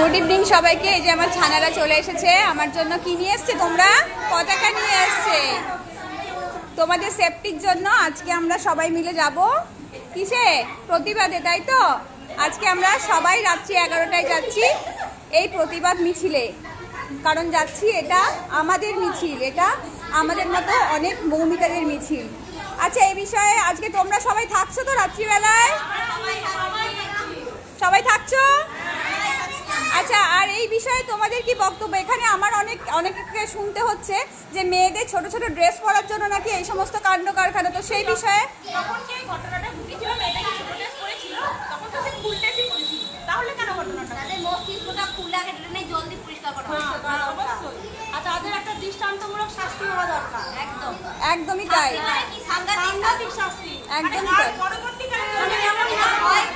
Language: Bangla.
গুড ইভিনিং সবাইকে। এই যে আমার ছানারা চলে এসেছে আমার জন্য। কি নিয়ে এসছে তোমরা? পতাকা নিয়ে এসছে তোমাদের সেফটির জন্য। আজকে আমরা সবাই মিলে যাব কিসে? প্রতিবাদে, তাই তো? আজকে আমরা সবাই রাত্রি 11টায় যাচ্ছি এই প্রতিবাদ মিছিলে। কারণ যাচ্ছি, এটা আমাদের মিছিল, এটা আমাদের মতো অনেক মৌমিতাদের মিছিল। আচ্ছা, এই বিষয়ে আজকে তোমরা সবাই থাকছো তো রাত্রিবেলায়? সবাই থাকছো? আচ্ছা, আর এই বিষয়ে তোমাদের কি বক্তব্য? এখানে আমার অনেককে শুনতে হচ্ছে যে মেয়েদের ছোট ছোট ড্রেস পরার জন্য নাকি এই সমস্ত কাণ্ড কারখানা। তো সেই বিষয়ে তখন যে ঘটনাটা ঘটেছিল, মেয়েটা কি ছোট ড্রেস পরেছিল, তখন তো সে ফুল ড্রেসই পরেছিল, তাহলে কেন ঘটনাটা? তাদের মস্তিষ্কটা খুলে আগে ড্রেনে জলদি পরিষ্কার করা হয়। অবশ্যই। আর তাদের একটা দৃষ্টান্তমূলক শাস্তি হওয়া দরকার। একদম একদমই তাই, কি সাংঘাতিক সাংঘাতিক শাস্তি। একদমই আর তাই। পরবর্তীকালে যদি এমন না হয়